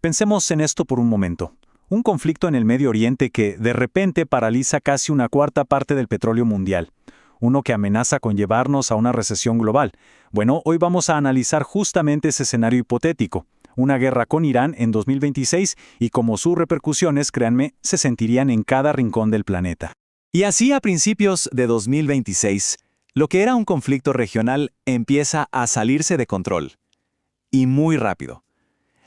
Pensemos en esto por un momento. Un conflicto en el Medio Oriente que, de repente, paraliza casi una cuarta parte del petróleo mundial. Uno que amenaza con llevarnos a una recesión global. Bueno, hoy vamos a analizar justamente ese escenario hipotético. Una guerra con Irán en 2026 y cómo sus repercusiones, créanme, se sentirían en cada rincón del planeta. Y así a principios de 2026, lo que era un conflicto regional empieza a salirse de control. Y muy rápido.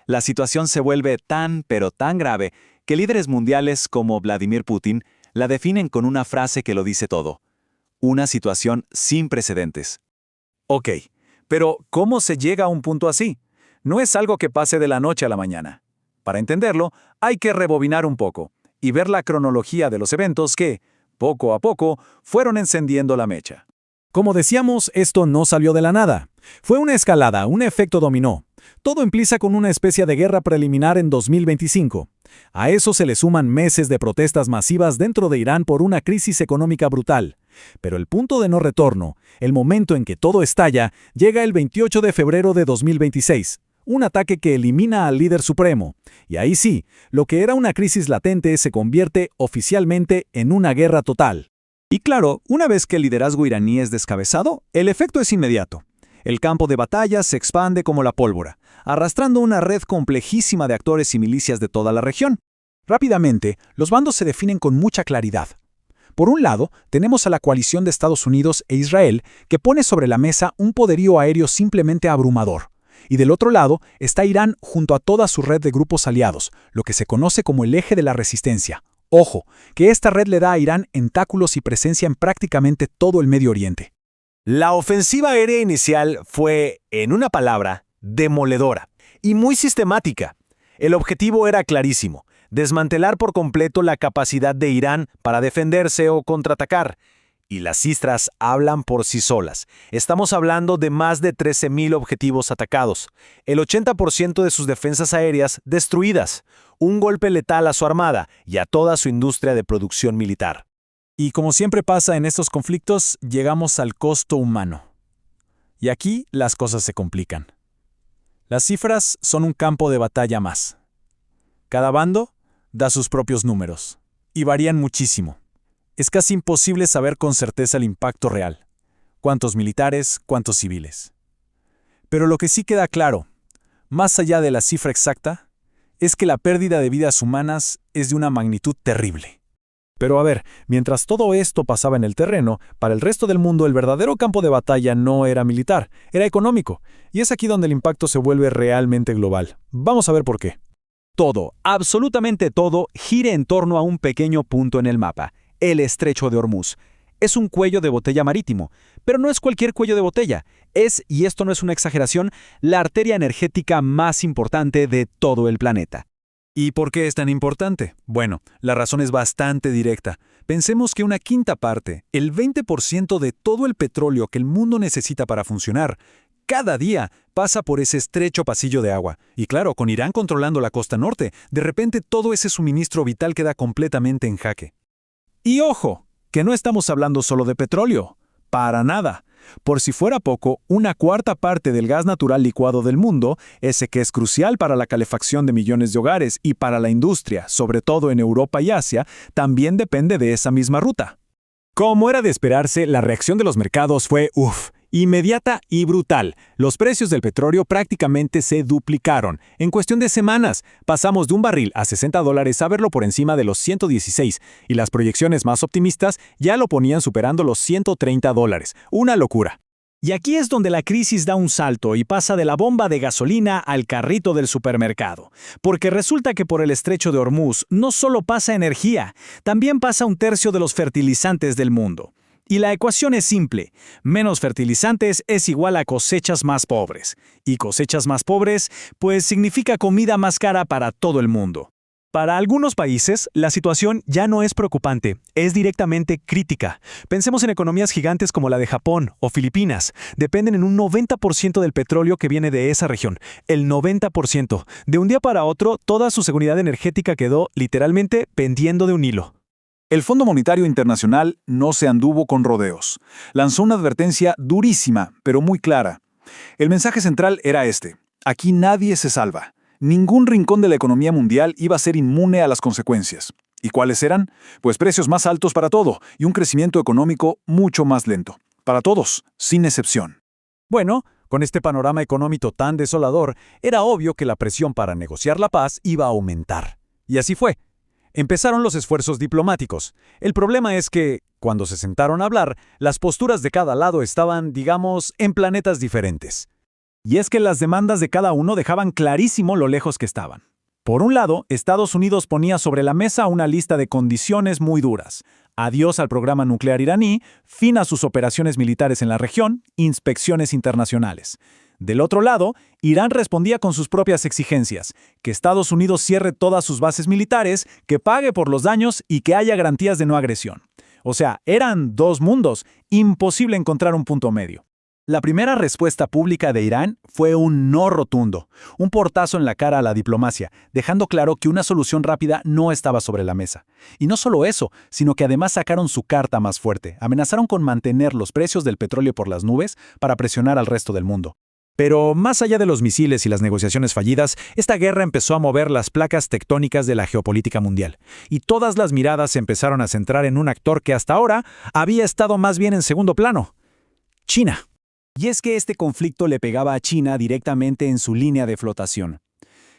La situación se vuelve tan, pero tan grave, que líderes mundiales como Vladimir Putin la definen con una frase que lo dice todo. Una situación sin precedentes. Ok, pero ¿cómo se llega a un punto así? No es algo que pase de la noche a la mañana. Para entenderlo, hay que rebobinar un poco y ver la cronología de los eventos que, poco a poco, fueron encendiendo la mecha. Como decíamos, esto no salió de la nada. Fue una escalada, un efecto dominó. Todo empieza con una especie de guerra preliminar en 2025. A eso se le suman meses de protestas masivas dentro de Irán por una crisis económica brutal. Pero el punto de no retorno, el momento en que todo estalla, llega el 28 de febrero de 2026. Un ataque que elimina al líder supremo. Y ahí sí, lo que era una crisis latente se convierte oficialmente en una guerra total. Y claro, una vez que el liderazgo iraní es descabezado, el efecto es inmediato. El campo de batalla se expande como la pólvora, arrastrando una red complejísima de actores y milicias de toda la región. Rápidamente, los bandos se definen con mucha claridad. Por un lado, tenemos a la coalición de Estados Unidos e Israel, que pone sobre la mesa un poderío aéreo simplemente abrumador. Y del otro lado está Irán junto a toda su red de grupos aliados, lo que se conoce como el eje de la resistencia. Ojo, que esta red le da a Irán tentáculos y presencia en prácticamente todo el Medio Oriente. La ofensiva aérea inicial fue, en una palabra, demoledora y muy sistemática. El objetivo era clarísimo: desmantelar por completo la capacidad de Irán para defenderse o contraatacar. Y las cifras hablan por sí solas. Estamos hablando de más de 13.000 objetivos atacados, el 80% de sus defensas aéreas destruidas, un golpe letal a su armada y a toda su industria de producción militar. Y como siempre pasa en estos conflictos, llegamos al costo humano. Y aquí las cosas se complican. Las cifras son un campo de batalla más. Cada bando da sus propios números, y varían muchísimo. Es casi imposible saber con certeza el impacto real. Cuántos militares, cuántos civiles. Pero lo que sí queda claro, más allá de la cifra exacta, es que la pérdida de vidas humanas es de una magnitud terrible. Pero a ver, mientras todo esto pasaba en el terreno, para el resto del mundo el verdadero campo de batalla no era militar, era económico. Y es aquí donde el impacto se vuelve realmente global. Vamos a ver por qué. Todo, absolutamente todo, gira en torno a un pequeño punto en el mapa, el Estrecho de Hormuz. Es un cuello de botella marítimo, pero no es cualquier cuello de botella. Es, y esto no es una exageración, la arteria energética más importante de todo el planeta. ¿Y por qué es tan importante? Bueno, la razón es bastante directa. Pensemos que una quinta parte, el 20% de todo el petróleo que el mundo necesita para funcionar, cada día pasa por ese estrecho pasillo de agua. Y claro, con Irán controlando la costa norte, de repente todo ese suministro vital queda completamente en jaque. Y ojo, que no estamos hablando solo de petróleo. Para nada. Por si fuera poco, una cuarta parte del gas natural licuado del mundo, ese que es crucial para la calefacción de millones de hogares y para la industria, sobre todo en Europa y Asia, también depende de esa misma ruta. Como era de esperarse, la reacción de los mercados fue, inmediata y brutal. Los precios del petróleo prácticamente se duplicaron. En cuestión de semanas, pasamos de un barril a $60 a verlo por encima de los 116, y las proyecciones más optimistas ya lo ponían superando los $130. Una locura. Y aquí es donde la crisis da un salto y pasa de la bomba de gasolina al carrito del supermercado. Porque resulta que por el Estrecho de Hormuz no solo pasa energía, también pasa un tercio de los fertilizantes del mundo. Y la ecuación es simple: menos fertilizantes es igual a cosechas más pobres. Y cosechas más pobres, pues significa comida más cara para todo el mundo. Para algunos países, la situación ya no es preocupante, es directamente crítica. Pensemos en economías gigantes como la de Japón o Filipinas. Dependen en un 90% del petróleo que viene de esa región. El 90%. De un día para otro, toda su seguridad energética quedó, literalmente, pendiendo de un hilo. El Fondo Monetario Internacional no se anduvo con rodeos. Lanzó una advertencia durísima, pero muy clara. El mensaje central era este: aquí nadie se salva. Ningún rincón de la economía mundial iba a ser inmune a las consecuencias. ¿Y cuáles eran? Pues precios más altos para todo y un crecimiento económico mucho más lento. Para todos, sin excepción. Bueno, con este panorama económico tan desolador, era obvio que la presión para negociar la paz iba a aumentar. Y así fue. Empezaron los esfuerzos diplomáticos. El problema es que, cuando se sentaron a hablar, las posturas de cada lado estaban, digamos, en planetas diferentes. Y es que las demandas de cada uno dejaban clarísimo lo lejos que estaban. Por un lado, Estados Unidos ponía sobre la mesa una lista de condiciones muy duras. Adiós al programa nuclear iraní, fin a sus operaciones militares en la región, inspecciones internacionales. Del otro lado, Irán respondía con sus propias exigencias, que Estados Unidos cierre todas sus bases militares, que pague por los daños y que haya garantías de no agresión. O sea, eran dos mundos, imposible encontrar un punto medio. La primera respuesta pública de Irán fue un no rotundo, un portazo en la cara a la diplomacia, dejando claro que una solución rápida no estaba sobre la mesa. Y no solo eso, sino que además sacaron su carta más fuerte, amenazaron con mantener los precios del petróleo por las nubes para presionar al resto del mundo. Pero más allá de los misiles y las negociaciones fallidas, esta guerra empezó a mover las placas tectónicas de la geopolítica mundial, y todas las miradas se empezaron a centrar en un actor que hasta ahora había estado más bien en segundo plano: China. Y es que este conflicto le pegaba a China directamente en su línea de flotación.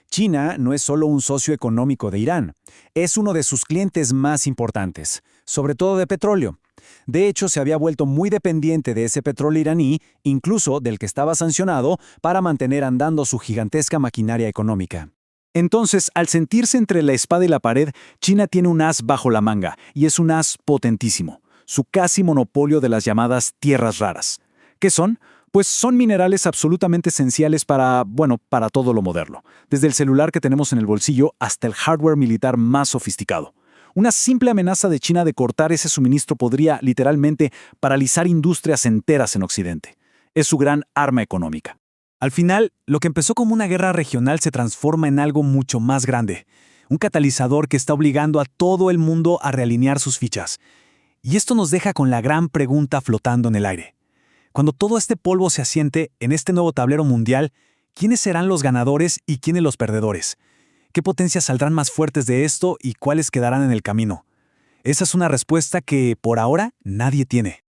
China no es solo un socio económico de Irán, es uno de sus clientes más importantes, sobre todo de petróleo. De hecho, se había vuelto muy dependiente de ese petróleo iraní, incluso del que estaba sancionado, para mantener andando su gigantesca maquinaria económica. Entonces, al sentirse entre la espada y la pared, China tiene un as bajo la manga, y es un as potentísimo, su casi monopolio de las llamadas tierras raras. ¿Qué son? Pues son minerales absolutamente esenciales para todo lo moderno, desde el celular que tenemos en el bolsillo hasta el hardware militar más sofisticado. Una simple amenaza de China de cortar ese suministro podría, literalmente, paralizar industrias enteras en Occidente. Es su gran arma económica. Al final, lo que empezó como una guerra regional se transforma en algo mucho más grande. Un catalizador que está obligando a todo el mundo a realinear sus fichas. Y esto nos deja con la gran pregunta flotando en el aire. Cuando todo este polvo se asiente en este nuevo tablero mundial, ¿quiénes serán los ganadores y quiénes los perdedores? ¿Qué potencias saldrán más fuertes de esto y cuáles quedarán en el camino? Esa es una respuesta que, por ahora, nadie tiene.